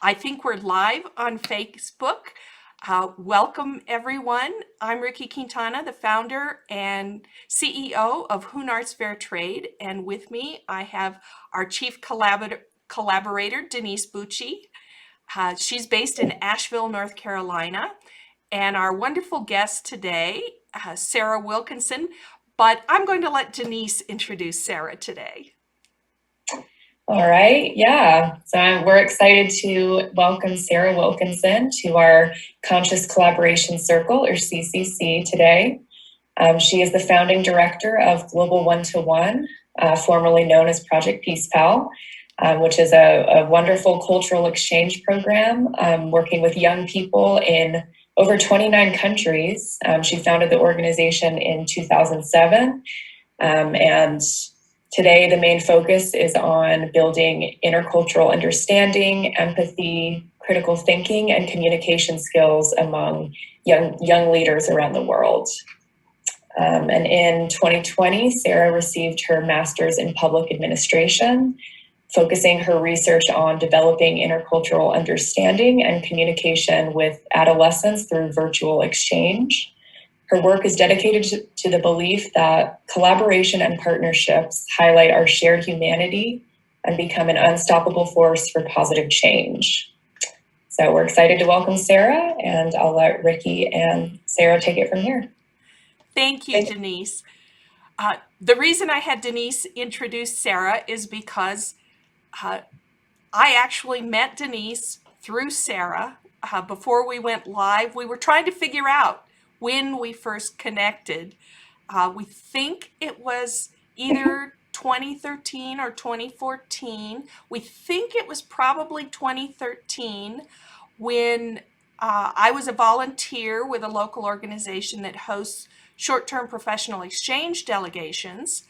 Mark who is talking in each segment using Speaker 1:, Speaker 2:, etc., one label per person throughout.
Speaker 1: I think we're live on Facebook. Welcome, everyone. I'm Rikki Quintana, the founder and CEO of HoonArts Fair Trade. And with me, I have our chief collaborator, Denise Bucci. She's based in Asheville, North Carolina. And our wonderful guest today, Sarah Wilkinson. But I'm going to let Denise introduce Sarah today.
Speaker 2: All right, yeah. So we're excited to welcome Sarah Wilkinson to our Conscious Collaboration Circle, or CCC, today. She is the founding director of Global One-to-One, formerly known as Project Peace Pal, which is a wonderful cultural exchange program working with young people in over 29 countries. She founded the organization in 2007, and today, the main focus is on building intercultural understanding, empathy, critical thinking, and communication skills among young leaders around the world. And in 2020, Sarah received her master's in public administration, focusing her research on developing intercultural understanding and communication with adolescents through virtual exchange. Her work is dedicated to the belief that collaboration and partnerships highlight our shared humanity and become an unstoppable force for positive change. So we're excited to welcome Sarah, and I'll let Rikki and Sarah take it from here.
Speaker 1: Thank you, Denise. The reason I had Denise introduce Sarah is because I actually met Denise through Sarah. Before we went live, we were trying to figure out when we first connected. We think it was either 2013 or 2014. We think it was probably 2013 when I was a volunteer with a local organization that hosts short-term professional exchange delegations.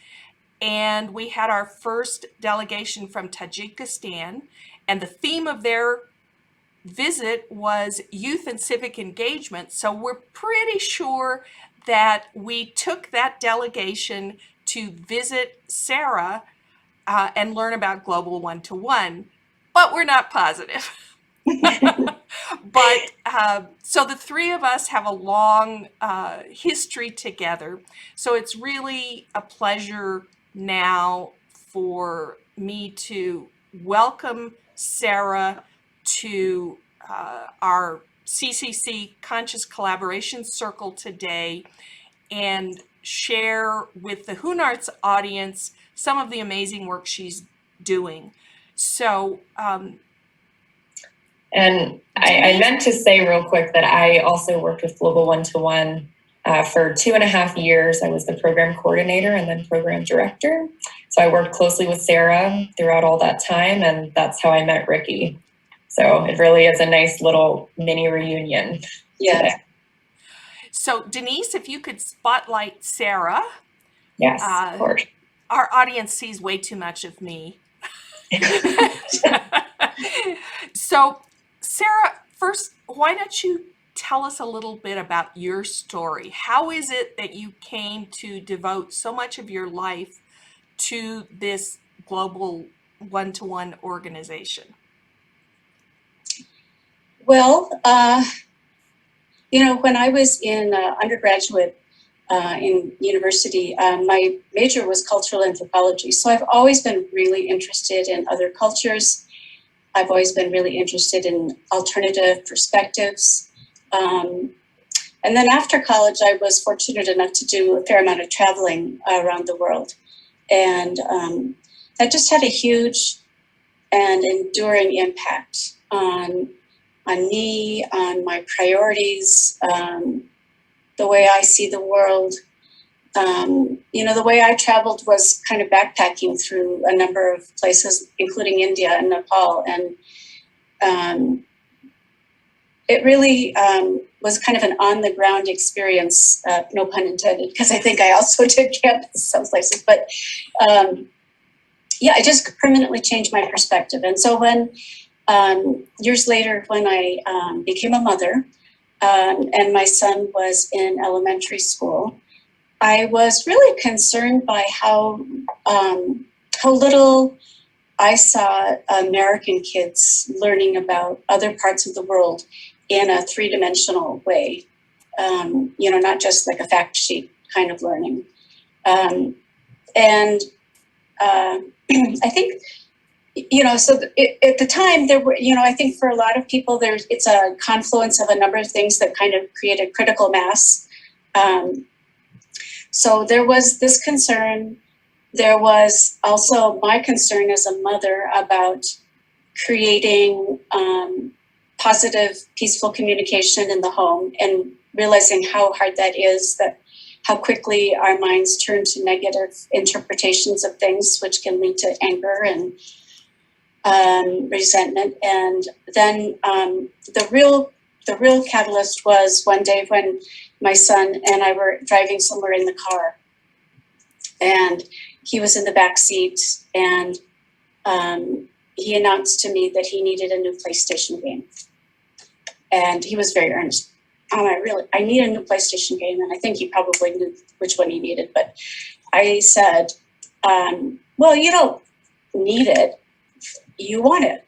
Speaker 1: And we had our first delegation from Tajikistan, and the theme of their visit was youth and civic engagement. So we're pretty sure that we took that delegation to visit Sarah and learn about Global One-to-One, but we're not positive. But so the three of us have a long history together. So it's really a pleasure now for me to welcome Sarah to our CCC Conscious Collaboration Circle today and share with the HoonArts audience some of the amazing work she's doing. So,
Speaker 2: and I meant to say real quick that I also worked with Global One-to-One for 2.5 years. I was the program coordinator and then program director. So I worked closely with Sarah throughout all that time, and that's how I met Rikki. So it really is a nice little mini reunion.
Speaker 1: Yeah. Today. So Denise, if you could spotlight Sarah.
Speaker 2: Yes, of course.
Speaker 1: Our audience sees way too much of me. So Sarah, first, why don't you tell us a little bit about your story? How is it that you came to devote so much of your life to this Global One-to-One organization?
Speaker 3: Well, when I was in undergraduate in university, my major was cultural anthropology. So I've always been really interested in other cultures. I've always been really interested in alternative perspectives. And then after college, I was fortunate enough to do a fair amount of traveling around the world. And that just had a huge and enduring impact on me, on my priorities, the way I see the world. The way I traveled was kind of backpacking through a number of places, including India and Nepal. And it really was kind of an on-the-ground experience, no pun intended, because I think I also did campus some places. But it just permanently changed my perspective. And so when years later, when I became a mother and my son was in elementary school, I was really concerned by how little I saw American kids learning about other parts of the world in a three-dimensional way, not just like a fact sheet kind of learning. And I think, so at the time there were, I think for a lot of people, it's a confluence of a number of things that kind of created critical mass. So there was this concern. There was also my concern as a mother about creating positive, peaceful communication in the home, and realizing how hard that is, that how quickly our minds turn to negative interpretations of things, which can lead to anger and resentment. And then the real catalyst was one day when my son and I were driving somewhere in the car, and he was in the back seat, and he announced to me that he needed a new PlayStation game. And he was very earnest. I need a new PlayStation game. And I think he probably knew which one he needed. But I said, well, you don't need it. You want it.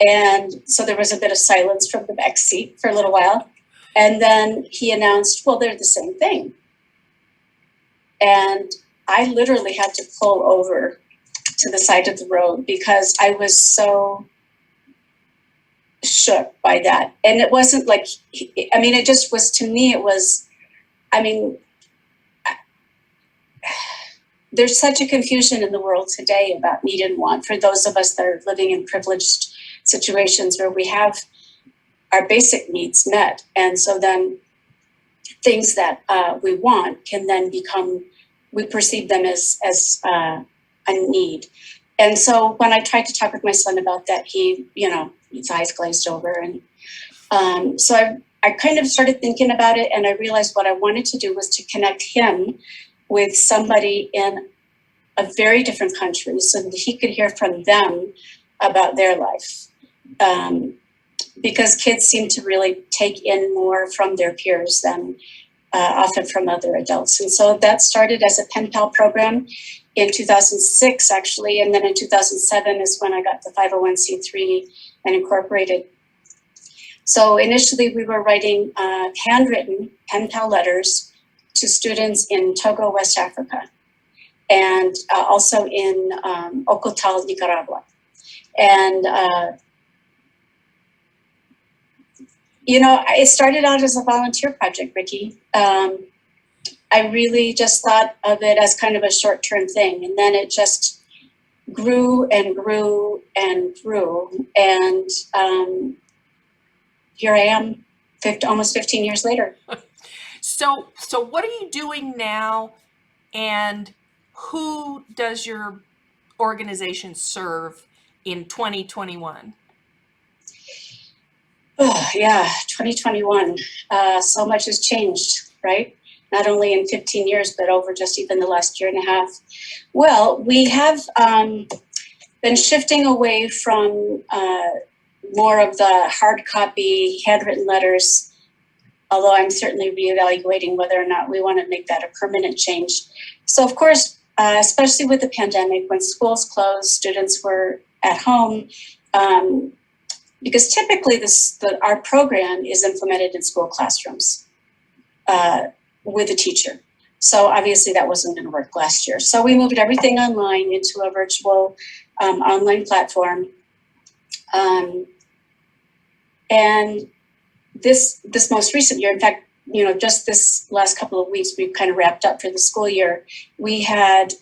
Speaker 3: And so there was a bit of silence from the back seat for a little while. And then he announced, well, they're the same thing. And I literally had to pull over to the side of the road because I was so shook by that. And it wasn't like, it just was, to me, it was, there's such a confusion in the world today about need and want for those of us that are living in privileged situations where we have our basic needs met. And so then things that we want can then become, we perceive them as a need. And so when I tried to talk with my son about that, he, his eyes glazed over. And so I kind of started thinking about it, and I realized what I wanted to do was to connect him with somebody in a very different country so that he could hear from them about their life. Because kids seem to really take in more from their peers than often from other adults. And so that started as a pen pal program in 2006, actually. And then in 2007 is when I got the 501c3 and incorporated. So initially we were writing handwritten pen pal letters to students in Togo, West Africa, and also in Ocotal, Nicaragua. And it started out as a volunteer project, Rikki. I really just thought of it as kind of a short-term thing. And then it just grew and grew and grew. And here I am, almost 15 years later.
Speaker 1: So what are you doing now, and who does your organization serve in 2021?
Speaker 3: Oh, yeah, 2021. So much has changed, right? Not only in 15 years, but over just even the last year and a half. Well, we have been shifting away from more of the hard copy, handwritten letters, although I'm certainly reevaluating whether or not we want to make that a permanent change. So, of course, especially with the pandemic, when schools closed, students were at home, because typically our program is implemented in school classrooms with a teacher. So obviously that wasn't going to work last year. So we moved everything online into a virtual online platform. And this most recent year, in fact, just this last couple of weeks, we've kind of wrapped up for the school year. We had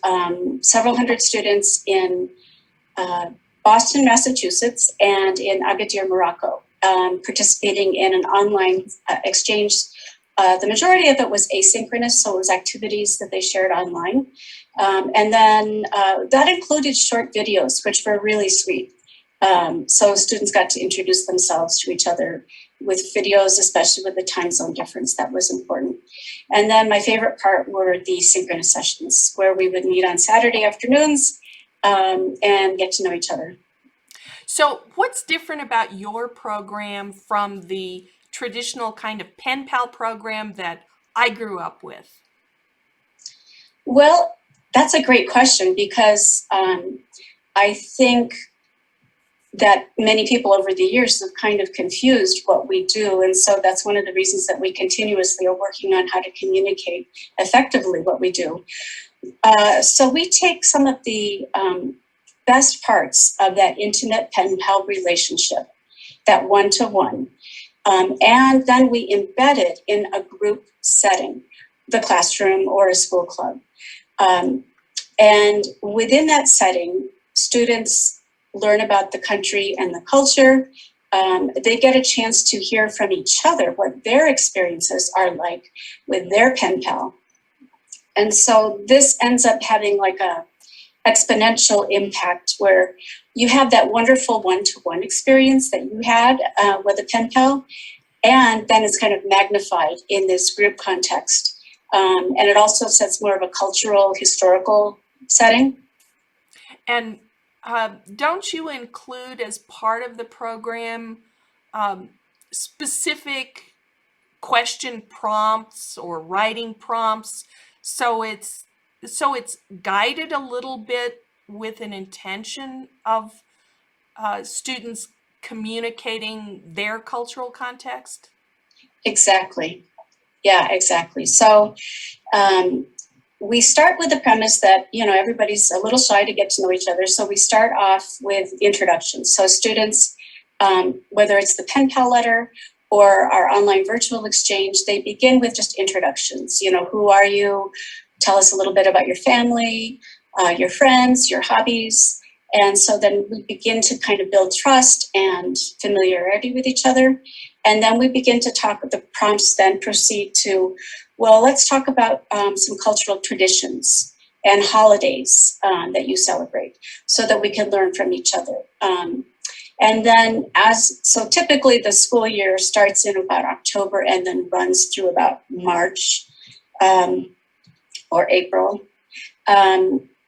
Speaker 3: several hundred students in Boston, Massachusetts, and in Agadir, Morocco, participating in an online exchange. The majority of it was asynchronous, so it was activities that they shared online. And then that included short videos, which were really sweet. So students got to introduce themselves to each other with videos, especially with the time zone difference. That was important. And then my favorite part were the synchronous sessions, where we would meet on Saturday afternoons and get to know each other.
Speaker 1: So what's different about your program from the traditional kind of pen pal program that I grew up with?
Speaker 3: Well, that's a great question, because I think that many people over the years have kind of confused what we do. And so that's one of the reasons that we continuously are working on how to communicate effectively what we do. So we take some of the best parts of that intimate pen pal relationship, that one-to-one, and then we embed it in a group setting, the classroom or a school club. And within that setting, students learn about the country and the culture. They get a chance to hear from each other what their experiences are like with their pen pal. And so this ends up having like a exponential impact where you have that wonderful one-to-one experience that you had with a pen pal, and then it's kind of magnified in this group context. And it also sets more of a cultural, historical setting.
Speaker 1: And don't you include as part of the program specific question prompts or writing prompts, so it's guided a little bit with an intention of students communicating their cultural context?
Speaker 3: Exactly. Yeah, exactly. So we start with the premise that, you know, everybody's a little shy to get to know each other. So we start off with introductions. So students, whether it's the pen pal letter or our online virtual exchange, they begin with just introductions. You know, who are you? Tell us a little bit about your family, your friends, your hobbies. And so then we begin to kind of build trust and familiarity with each other. And then we begin to talk, the prompts then proceed to, well, let's talk about some cultural traditions and holidays that you celebrate so that we can learn from each other. And then so typically the school year starts in about October and then runs through about March or April.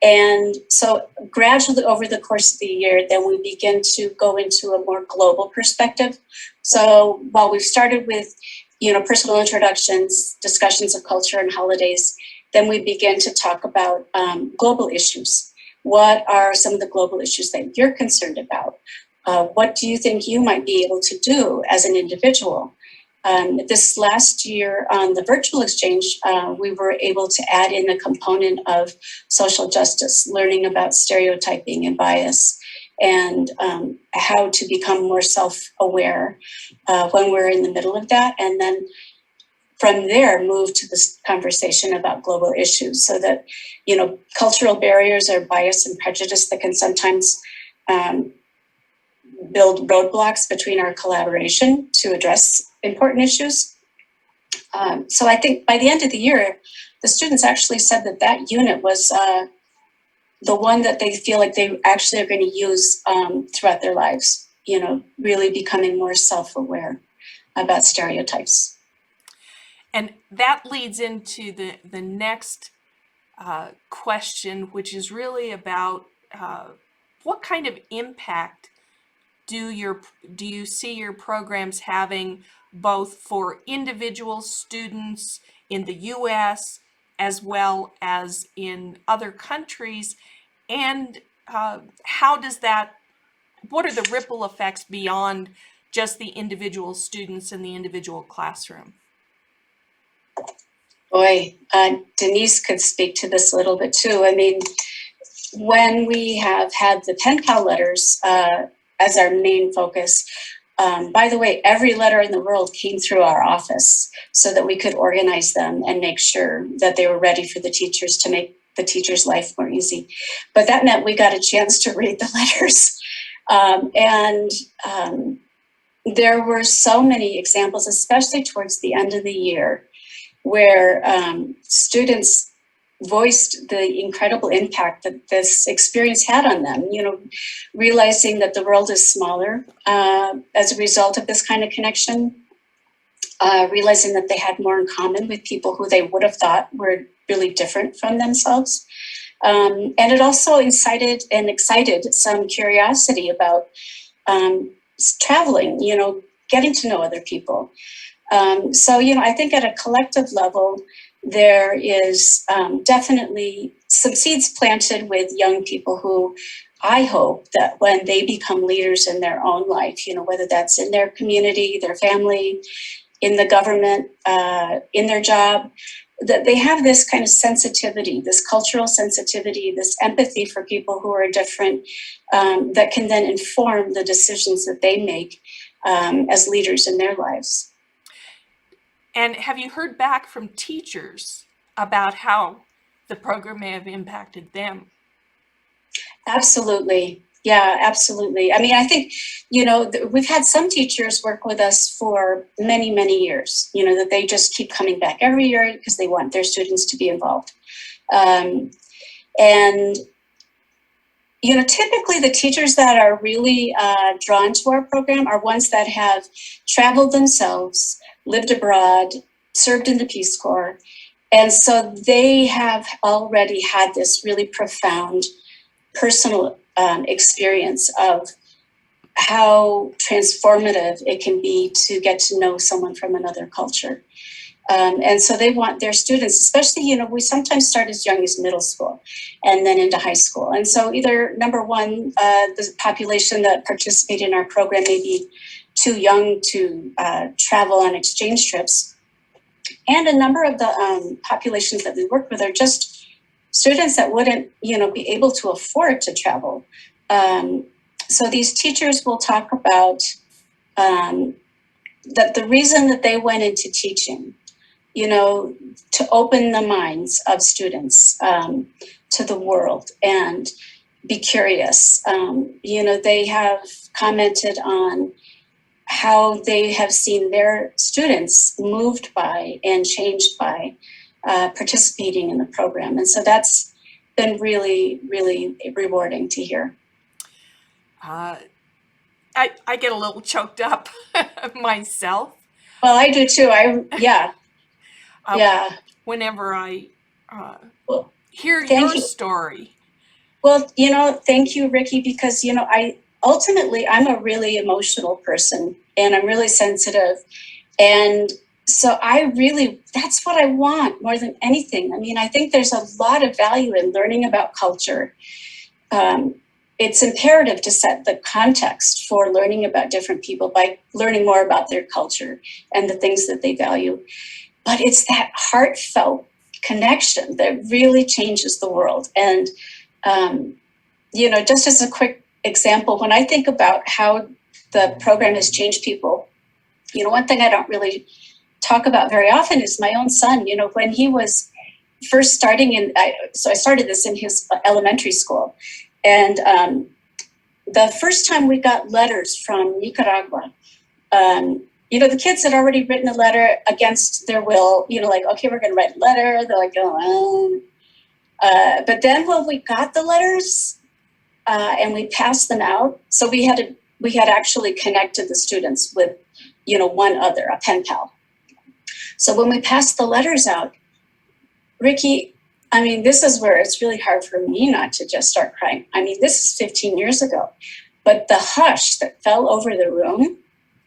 Speaker 3: And so gradually over the course of the year, then we begin to go into a more global perspective. So while we've started with, you know, personal introductions, discussions of culture and holidays, then we begin to talk about global issues. What are some of the global issues that you're concerned about? What do you think you might be able to do as an individual? This last year on the virtual exchange, we were able to add in a component of social justice, learning about stereotyping and bias, and how to become more self-aware when we're in the middle of that. And then from there, move to this conversation about global issues so that, you know, cultural barriers or bias and prejudice that can sometimes build roadblocks between our collaboration to address important issues. So I think by the end of the year, the students actually said that that unit was the one that they feel like they actually are going to use throughout their lives, you know, really becoming more self-aware about stereotypes.
Speaker 1: And that leads into the next question, which is really about what kind of impact do you see your programs having both for individual students in the US as well as in other countries? And what are the ripple effects beyond just the individual students in the individual classroom?
Speaker 3: Boy, Denise could speak to this a little bit too. I mean, when we have had the pen pal letters as our main focus, by the way, every letter in the world came through our office so that we could organize them and make sure that they were ready for the teachers to make the teacher's life more easy. But that meant we got a chance to read the letters. There were so many examples, especially towards the end of the year, where students voiced the incredible impact that this experience had on them, you know, realizing that the world is smaller as a result of this kind of connection, realizing that they had more in common with people who they would have thought were really different from themselves. And it also incited and excited some curiosity about traveling, you know, getting to know other people. So, you know, I think at a collective level, there is definitely some seeds planted with young people who I hope that when they become leaders in their own life, whether that's in their community, their family, in the government, in their job, that they have this kind of sensitivity, this cultural sensitivity, this empathy for people who are different, that can then inform the decisions that they make as leaders in their lives.
Speaker 1: And have you heard back from teachers about how the program may have impacted them?
Speaker 3: Absolutely. Yeah, absolutely. I mean, I think, we've had some teachers work with us for many, many years, that they just keep coming back every year because they want their students to be involved. And, typically the teachers that are really drawn to our program are ones that have traveled themselves, lived abroad, served in the Peace Corps. And so they have already had this really profound personal experience of how transformative it can be to get to know someone from another culture. And so they want their students, especially, we sometimes start as young as middle school and then into high school. And so either, number one, the population that participate in our program may be too young to travel on exchange trips. And a number of the populations that we work with are just students that wouldn't, be able to afford to travel. So these teachers will talk about that the reason that they went into teaching, to open the minds of students to the world and be curious. They have commented on how they have seen their students moved by and changed by participating in the program. And so that's been really, really rewarding to hear.
Speaker 1: I get a little choked up myself.
Speaker 3: Well, I do too. Yeah.
Speaker 1: Whenever I
Speaker 3: Well,
Speaker 1: hear your story.
Speaker 3: Well, thank you, Rikki, because, I'm a really emotional person and I'm really sensitive. And so that's what I want more than anything. I mean, I think there's a lot of value in learning about culture. It's imperative to set the context for learning about different people by learning more about their culture and the things that they value. But it's that heartfelt connection that really changes the world. And, just as a quick example, when I think about how the program has changed people, one thing I don't really talk about very often is my own son. When he was first starting so I started this in his elementary school. And the first time we got letters from Nicaragua, the kids had already written a letter against their will, like, okay, we're going to write a letter. They're like, oh. But then when we got the letters and we passed them out, so we had actually connected the students with, one other, a pen pal. So when we passed the letters out, Rikki, I mean, this is where it's really hard for me not to just start crying. I mean, this is 15 years ago, but the hush that fell over the room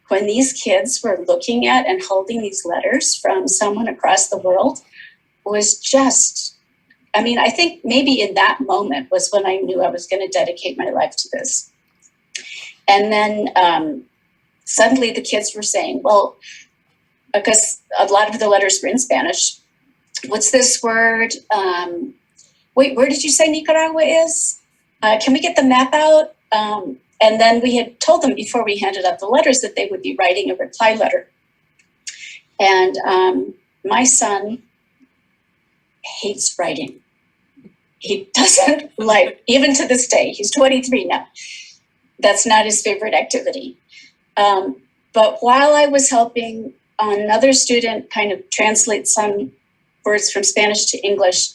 Speaker 3: when these kids were looking at and holding these letters from someone across the world was just, I think maybe in that moment was when I knew I was going to dedicate my life to this. And then suddenly the kids were saying, well, because a lot of the letters were in Spanish, what's this word? Wait, where did you say Nicaragua is? Can we get the map out? And then we had told them before we handed out the letters that they would be writing a reply letter. And my son hates writing. He doesn't like, even to this day, he's 23 now. That's not his favorite activity. But while I was helping another student kind of translate some words from Spanish to English,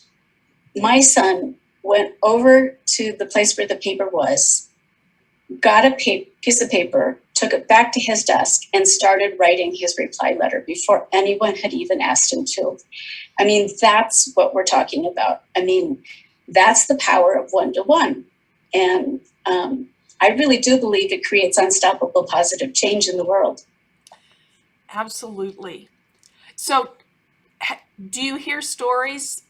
Speaker 3: my son went over to the place where the paper was, got a piece of paper, took it back to his desk, and started writing his reply letter before anyone had even asked him to. I mean, that's what we're talking about. I mean, that's the power of one-to-one. And I really do believe it creates unstoppable positive change in the world.
Speaker 1: Absolutely. So do you hear stories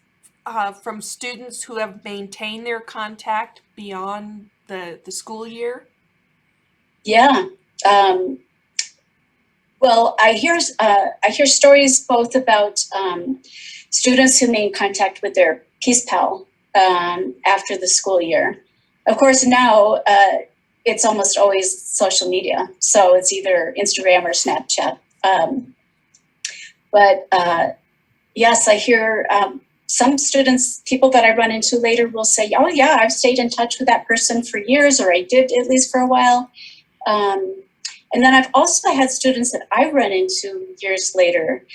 Speaker 1: from students who have maintained their contact beyond the school year?
Speaker 3: Yeah. Well, I hear stories both about students who made contact with their Peace Pal after the school year. Of course, now it's almost always social media, so it's either Instagram or Snapchat. But yes, I hear some students, people that I run into later, will say, "Oh yeah, I've stayed in touch with that person for years, or I did at least for a while." And then I've also had students that I run into years later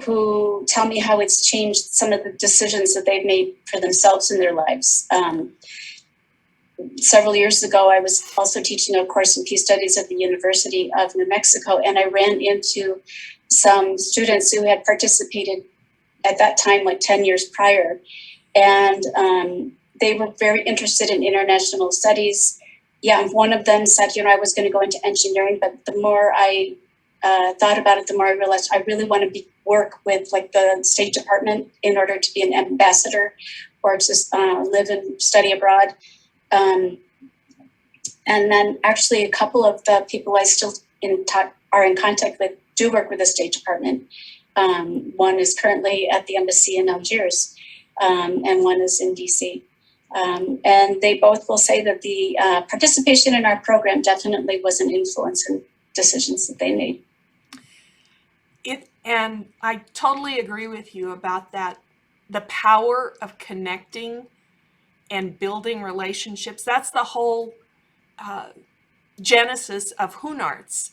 Speaker 3: who tell me how it's changed some of the decisions that they've made for themselves in their lives. Several years ago, I was also teaching a course in peace studies at the University of New Mexico, and I ran into some students who had participated at that time, like 10 years prior, and they were very interested in international studies. Yeah, one of them said, I was going to go into engineering, but the more I thought about it, the more I realized I really want to work with like the State Department in order to be an ambassador or just live and study abroad. And then actually a couple of the people I still are in contact with do work with the State Department. One is currently at the embassy in Algiers, and one is in DC. And they both will say that the participation in our program definitely was an influence in decisions that they made.
Speaker 1: And I totally agree with you about that. The power of connecting and building relationships. That's the whole genesis of HoonArts.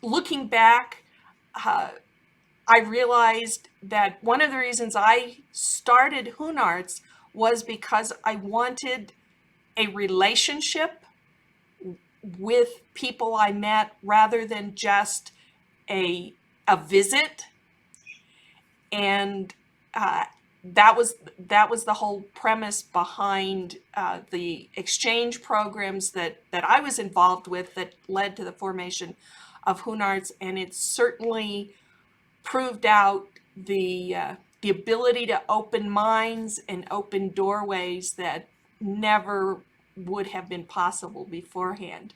Speaker 1: Looking back, I realized that one of the reasons I started HoonArts was because I wanted a relationship with people I met rather than just a visit. And that was the whole premise behind the exchange programs that I was involved with that led to the formation of HoonArts, and it certainly proved out the ability to open minds and open doorways that never would have been possible beforehand.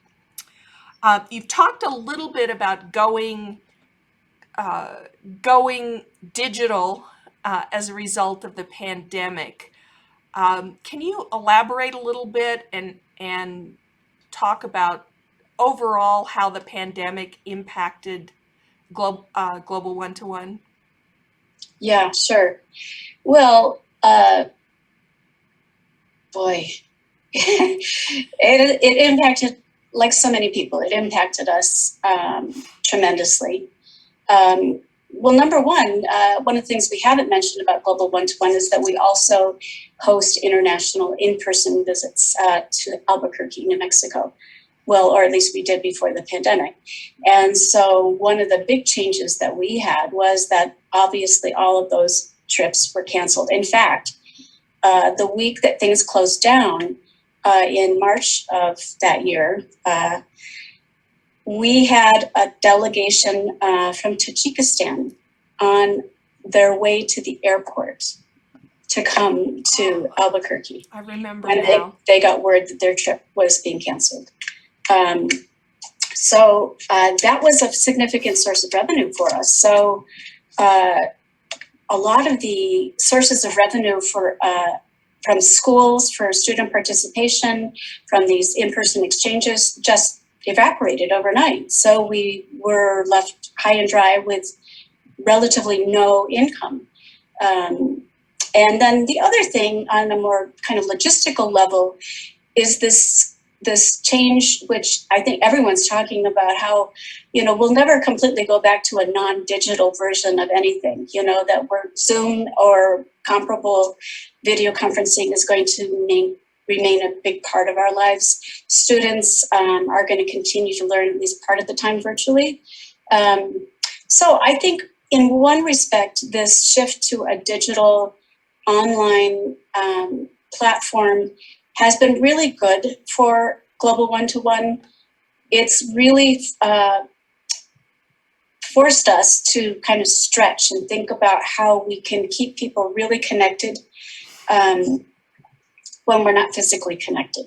Speaker 1: You've talked a little bit about going digital as a result of the pandemic. Can you elaborate a little bit and talk about overall how the pandemic impacted Global One-to-One?
Speaker 3: Yeah, sure. Well, boy, it impacted, like so many people, it impacted us tremendously. Well, number one of the things we haven't mentioned about Global One-to-One is that we also host international in-person visits to Albuquerque, New Mexico. Well, or at least we did before the pandemic. And so one of the big changes that we had was that obviously all of those trips were canceled. In fact, the week that things closed down in March of that year, we had a delegation from Tajikistan on their way to the airport to come to Albuquerque.
Speaker 1: I remember
Speaker 3: and
Speaker 1: now.
Speaker 3: They got word that their trip was being canceled. So that was a significant source of revenue for us. So a lot of the sources of revenue from schools for student participation, from these in-person exchanges, just evaporated overnight. So we were left high and dry with relatively no income. And then the other thing on a more kind of logistical level is this change, which I think everyone's talking about, how, we'll never completely go back to a non-digital version of anything, that Zoom or comparable video conferencing is going to remain a big part of our lives. Students are going to continue to learn at least part of the time virtually. So I think in one respect, this shift to a digital online platform has been really good for Global One-to-One. It's really forced us to kind of stretch and think about how we can keep people really connected when we're not physically connected.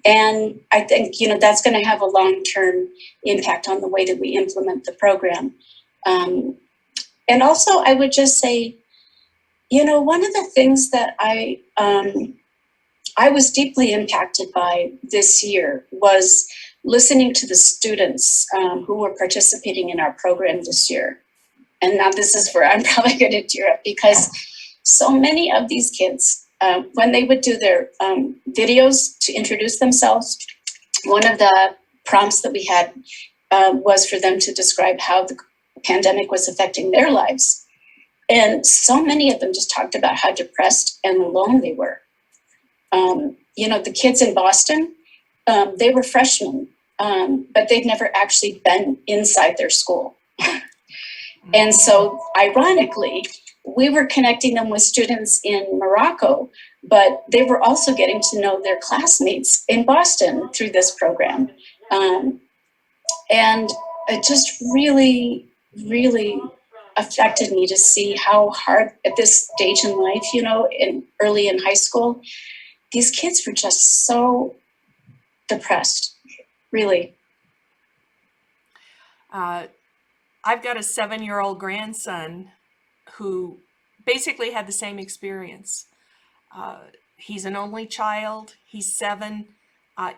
Speaker 3: And I think, that's going to have a long-term impact on the way that we implement the program. And also, I would just say, one of the things that I was deeply impacted by this year was listening to the students who were participating in our program this year. And now this is where I'm probably going to tear up, because so many of these kids, when they would do their videos to introduce themselves, one of the prompts that we had was for them to describe how the pandemic was affecting their lives. And so many of them just talked about how depressed and alone they were. The kids in Boston, they were freshmen, but they'd never actually been inside their school. And so, ironically, we were connecting them with students in Morocco, but they were also getting to know their classmates in Boston through this program. And it just really, really affected me to see how hard at this stage in life, early in high school, these kids were just so depressed, really.
Speaker 1: I've got a 7-year-old grandson who basically had the same experience. He's an only child. He's 7.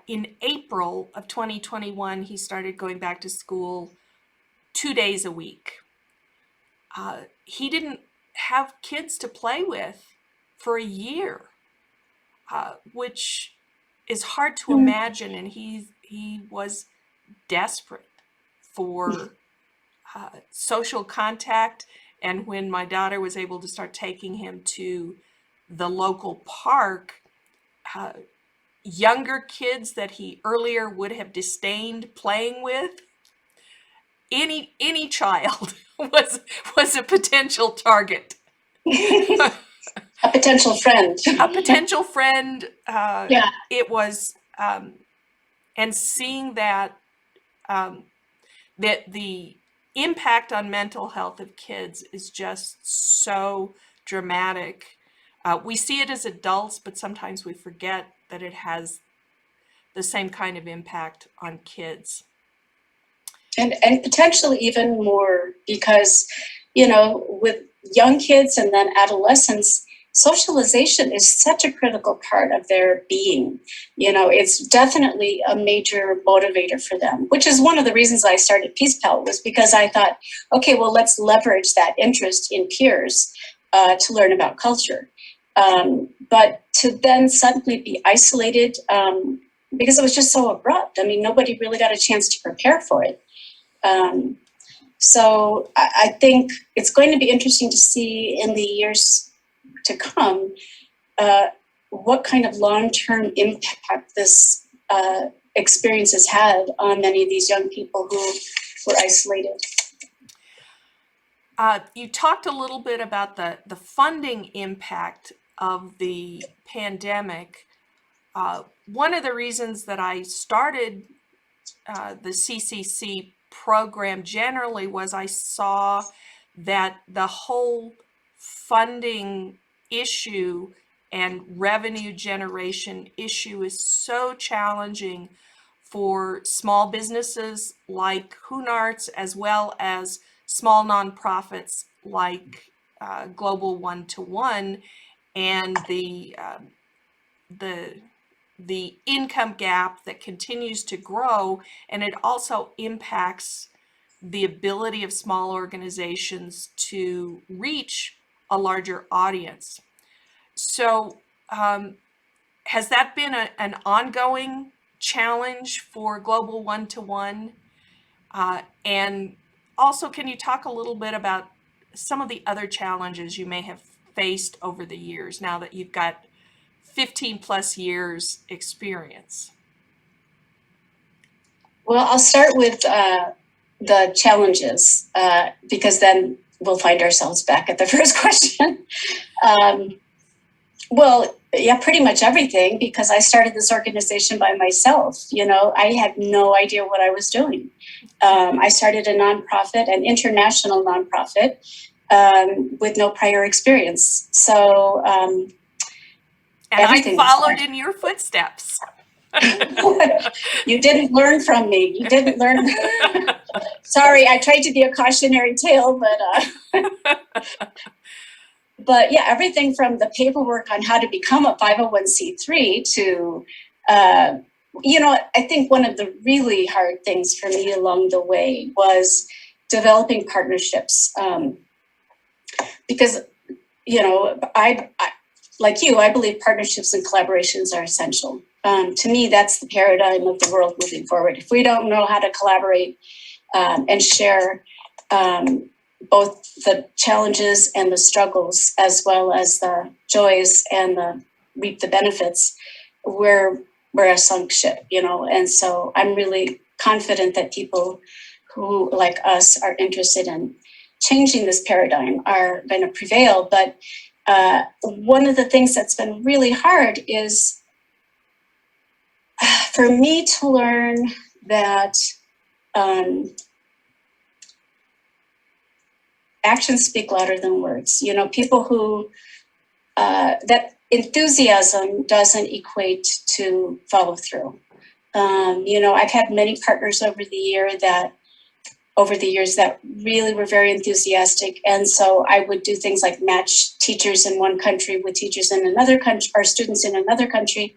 Speaker 1: In April of 2021, he started going back to school 2 days a week. He didn't have kids to play with for a year, which is hard to imagine. And he was desperate for social contact. And when my daughter was able to start taking him to the local park, younger kids that he earlier would have disdained playing with, any child was a potential target.
Speaker 3: A potential friend.
Speaker 1: A potential friend.
Speaker 3: Yeah.
Speaker 1: It was, and seeing that, that the impact on mental health of kids is just so dramatic. We see it as adults, but sometimes we forget that it has the same kind of impact on kids.
Speaker 3: And potentially even more, because, with young kids and then adolescents, socialization is such a critical part of their being. It's definitely a major motivator for them, which is one of the reasons I started Peace Pal, was because I thought, okay, well, let's leverage that interest in peers to learn about culture. But to then suddenly be isolated, because it was just so abrupt. I mean, nobody really got a chance to prepare for it. So I think it's going to be interesting to see in the years to come what kind of long-term impact this experience has had on many of these young people who were isolated.
Speaker 1: You talked a little bit about the funding impact of the pandemic. One of the reasons that I started the CCC program generally was I saw that the whole funding issue and revenue generation issue is so challenging for small businesses like HoonArts, as well as small nonprofits like Global 1-to-1, and the income gap that continues to grow, and it also impacts the ability of small organizations to reach a larger audience. So has that been an ongoing challenge for Global 1-to-1? And also, can you talk a little bit about some of the other challenges you may have faced over the years now that you've got 15 plus years experience?
Speaker 3: Well, I'll start with the challenges, because then we'll find ourselves back at the first question. Well, yeah, pretty much everything, because I started this organization by myself. I had no idea what I was doing. I started a nonprofit, an international nonprofit, with no prior experience. So
Speaker 1: And I
Speaker 3: Everything was
Speaker 1: followed
Speaker 3: hard.
Speaker 1: in your footsteps.
Speaker 3: You didn't learn from me. You didn't learn. Sorry, I tried to be a cautionary tale, but yeah, everything from the paperwork on how to become a 501c3 to, I think one of the really hard things for me along the way was developing partnerships. Because, I like you, I believe partnerships and collaborations are essential. To me, that's the paradigm of the world moving forward. If we don't know how to collaborate and share both the challenges and the struggles, as well as the joys and reap the benefits, we're a sunk ship, And so I'm really confident that people who, like us, are interested in changing this paradigm are going to prevail. But one of the things that's been really hard is for me to learn that actions speak louder than words. People who, that enthusiasm doesn't equate to follow through. I've had many partners over the years that really were very enthusiastic. And so I would do things like match teachers in one country with teachers in another country, or students in another country.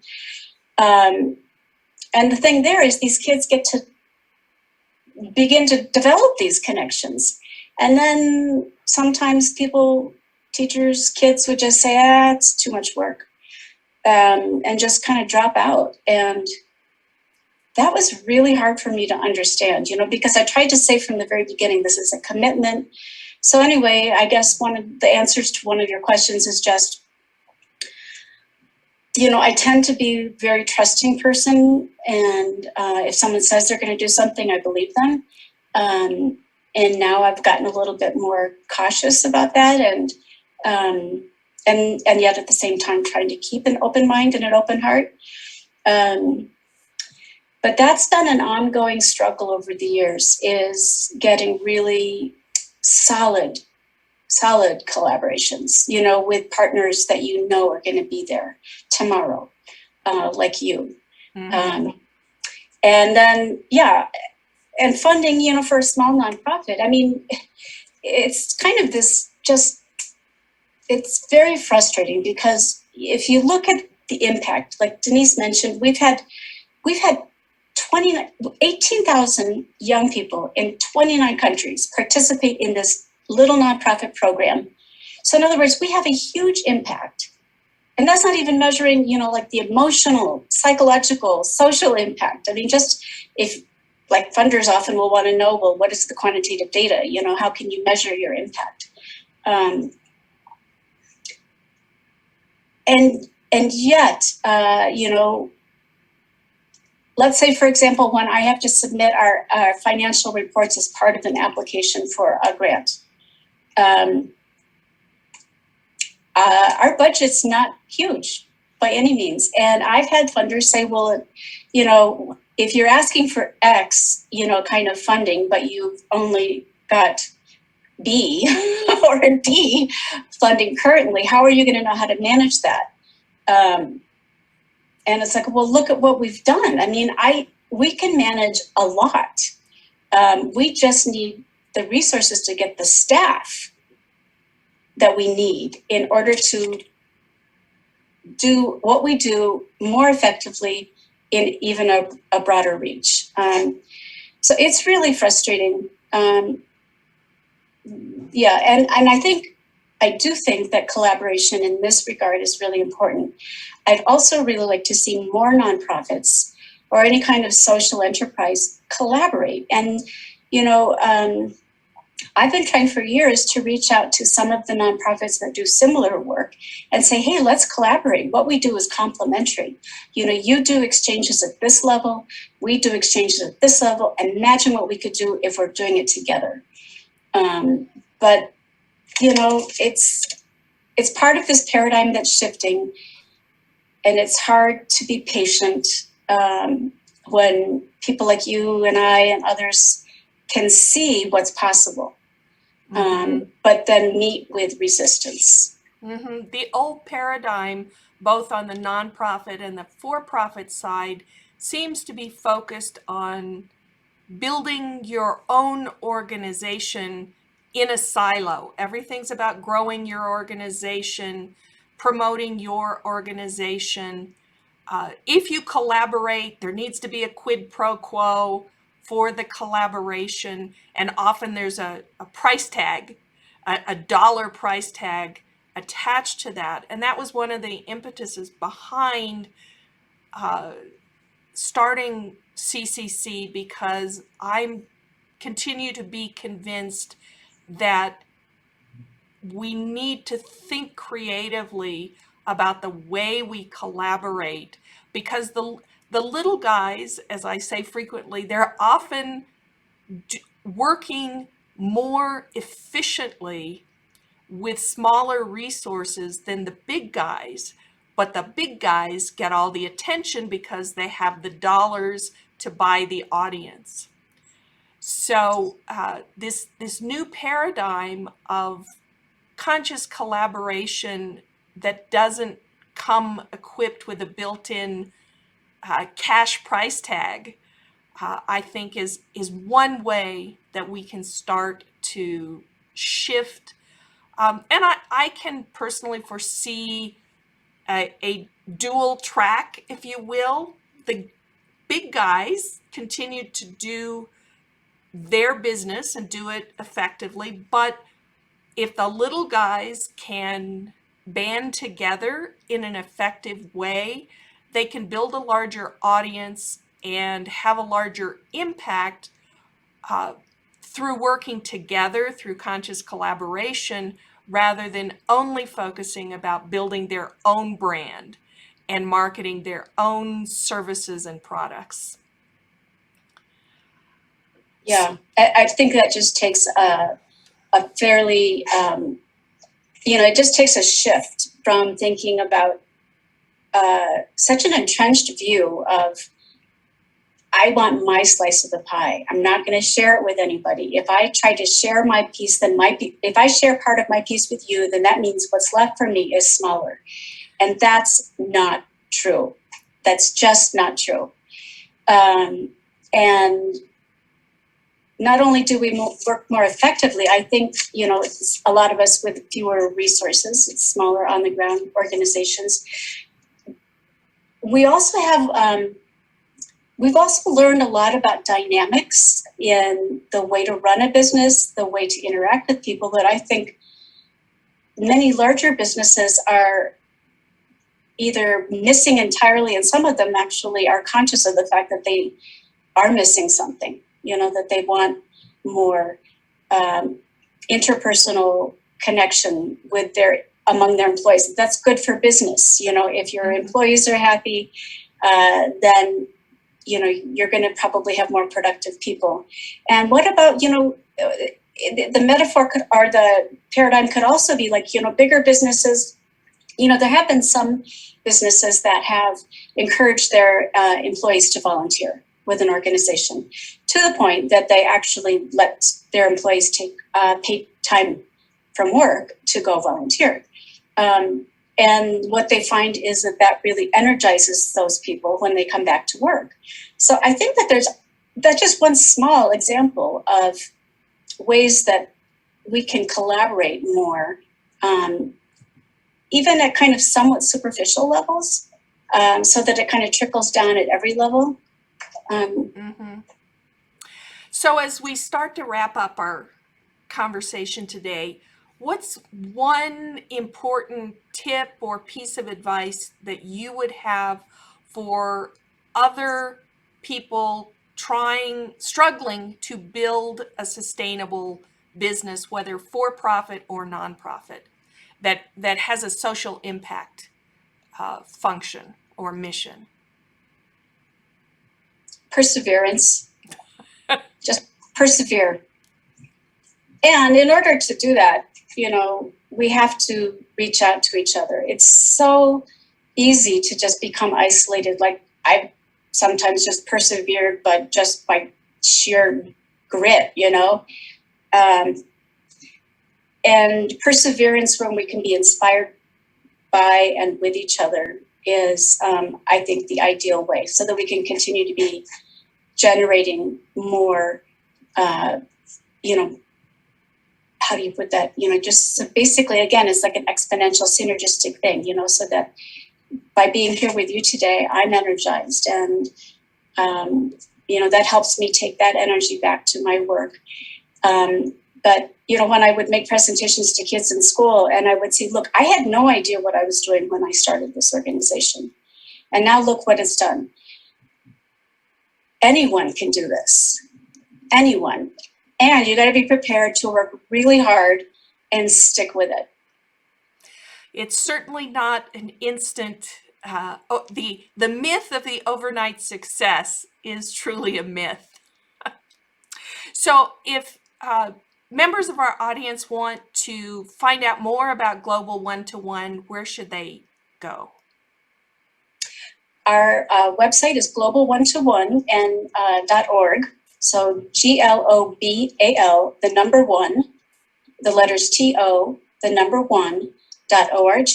Speaker 3: And the thing there is these kids get to begin to develop these connections. And then sometimes teachers, kids would just say, it's too much work, and just kind of drop out. And that was really hard for me to understand, because I tried to say from the very beginning, this is a commitment. So anyway, I guess one of the answers to one of your questions is just, I tend to be a very trusting person. And if someone says they're going to do something, I believe them. And now I've gotten a little bit more cautious about that, and yet at the same time trying to keep an open mind and an open heart. But that's been an ongoing struggle over the years, is getting really solid collaborations, with partners that are going to be there tomorrow, like you.
Speaker 1: Mm-hmm.
Speaker 3: And then, and funding, for a small nonprofit. I mean, it's kind of it's very frustrating, because if you look at the impact, like Denise mentioned, we've had 18,000 young people in 29 countries participate in this little nonprofit program. So in other words, we have a huge impact. And that's not even measuring, like the emotional, psychological, social impact. I mean, just if, like, funders often will want to know, well, what is the quantitative data? How can you measure your impact? And yet, let's say, for example, when I have to submit our financial reports as part of an application for a grant, our budget's not huge by any means. And I've had funders say, well, if you're asking for X, kind of funding, but you've only got B or D funding currently, how are you going to know how to manage that? And it's like, well, look at what we've done. I mean, we can manage a lot. We just need the resources to get the staff that we need in order to do what we do more effectively in even a broader reach. So it's really frustrating. And I do think that collaboration in this regard is really important. I'd also really like to see more nonprofits or any kind of social enterprise collaborate. And, I've been trying for years to reach out to some of the nonprofits that do similar work and say, hey, let's collaborate. What we do is complementary. You do exchanges at this level, we do exchanges at this level. Imagine what we could do if we're doing it together. But it's part of this paradigm that's shifting, and it's hard to be patient when people like you and I and others can see what's possible, but then meet with resistance.
Speaker 1: Mm-hmm. The old paradigm both on the nonprofit and the for-profit side, seems to be focused on building your own organization in a silo. Everything's about growing your organization, promoting your organization. If you collaborate, there needs to be a quid pro quo for the collaboration, and often there's a price tag, a dollar price tag attached to that. And that was one of the impetuses behind starting CCC, because I continue to be convinced that we need to think creatively about the way we collaborate, because the little guys, as I say frequently, they're often working more efficiently with smaller resources than the big guys, but the big guys get all the attention because they have the dollars to buy the audience. So this new paradigm of conscious collaboration that doesn't come equipped with a built-in cash price tag, I think is one way that we can start to shift. And I can personally foresee a dual track, if you will. The big guys continue to do their business and do it effectively, but if the little guys can band together in an effective way, they can build a larger audience and have a larger impact through working together, through conscious collaboration, rather than only focusing about building their own brand and marketing their own services and products.
Speaker 3: Yeah, I think that just takes a fairly, it just takes a shift from thinking about such an entrenched view of, I want my slice of the pie. I'm not going to share it with anybody. If I try to share my piece, then if I share part of my piece with you, then that means what's left for me is smaller. And that's not true. That's just not true. And not only do we work more effectively, I think, it's a lot of us with fewer resources, it's smaller on the ground organizations. We also have, we've also learned a lot about dynamics in the way to run a business, the way to interact with people, that I think many larger businesses are either missing entirely, and some of them actually are conscious of the fact that they are missing something. That they want more interpersonal connection among their employees. That's good for business. If your employees are happy, then you're going to probably have more productive people. And what about the metaphor or the paradigm could also be like bigger businesses. There have been some businesses that have encouraged their employees to volunteer with an organization, to the point that they actually let their employees take paid time from work to go volunteer. And what they find is that really energizes those people when they come back to work. So I think that that's just one small example of ways that we can collaborate more, even at kind of somewhat superficial levels, so that it kind of trickles down at every level.
Speaker 1: So as we start to wrap up our conversation today, what's one important tip or piece of advice that you would have for other people struggling to build a sustainable business, whether for profit or nonprofit, that has a social impact function or mission?
Speaker 3: Perseverance. Just persevere. And in order to do that, we have to reach out to each other. It's so easy to just become isolated. Like I've sometimes just persevered, but just by sheer grit, and perseverance when we can be inspired by and with each other is, I think, the ideal way, so that we can continue to be generating more, you know, how do you put that? You know, just so basically, again, it's like an exponential synergistic thing, you know, so that by being here with you today, I'm energized, and, you know, that helps me take that energy back to my work. But, you know, when I would make presentations to kids in school and I would say, look, I had no idea what I was doing when I started this organization. And now look what it's done. Anyone can do this. Anyone. And you got to be prepared to work really hard and stick with it.
Speaker 1: It's certainly not an instant. The myth of the overnight success is truly a myth. So if members of our audience want to find out more about Global One-to-One, where should they go?
Speaker 3: Our website is globalone2one.org. So GLOBAL, the number one, the letters TO, the number one.org.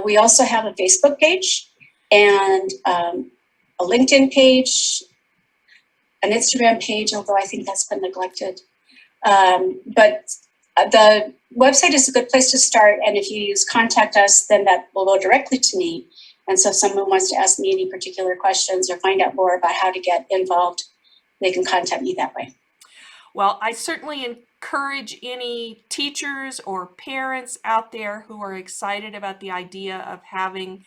Speaker 3: We also have a Facebook page and a LinkedIn page, an Instagram page, although I think that's been neglected. But the website is a good place to start. And if you use Contact Us, then that will go directly to me. And so if someone wants to ask me any particular questions or find out more about how to get involved, they can contact me that way.
Speaker 1: Well, I certainly encourage any teachers or parents out there who are excited about the idea of having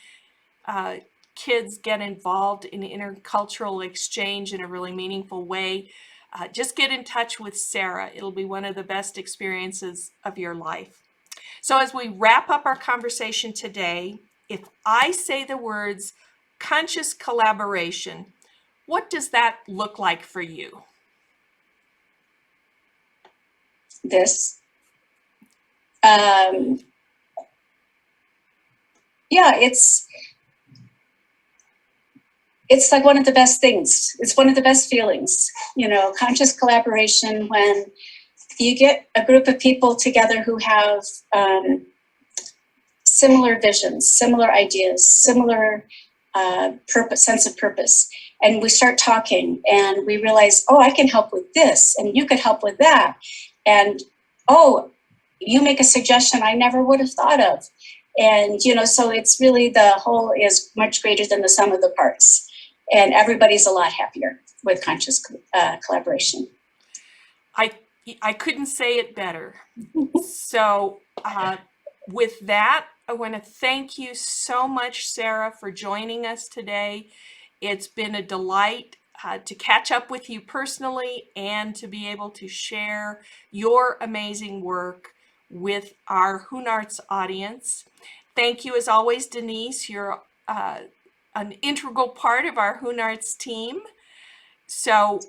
Speaker 1: kids get involved in intercultural exchange in a really meaningful way. Just get in touch with Sarah. It'll be one of the best experiences of your life. So as we wrap up our conversation today, if I say the words conscious collaboration, what does that look like for you?
Speaker 3: This. Yeah, it's like one of the best things. It's one of the best feelings, you know, conscious collaboration, when you get a group of people together who have similar visions, similar ideas, similar purpose, sense of purpose. And we start talking and we realize, oh, I can help with this and you could help with that. And, oh, you make a suggestion I never would have thought of. And, you know, so it's really, the whole is much greater than the sum of the parts. And everybody's a lot happier with conscious collaboration.
Speaker 1: I couldn't say it better. So with that, I want to thank you so much, Sarah, for joining us today. It's been a delight to catch up with you personally and to be able to share your amazing work with our HoonArts audience. Thank you, as always, Denise. You're an integral part of our HoonArts team. So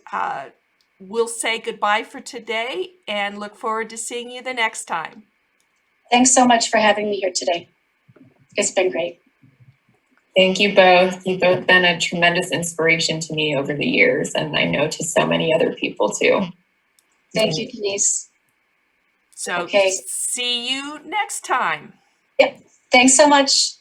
Speaker 1: we'll say goodbye for today and look forward to seeing you the next time.
Speaker 3: Thanks so much for having me here today. It's been great.
Speaker 2: Thank you both. You've both been a tremendous inspiration to me over the years, and I know to so many other people too.
Speaker 3: Thank you, Denise.
Speaker 1: So
Speaker 3: okay.
Speaker 1: See you next time.
Speaker 3: Yep. Thanks so much.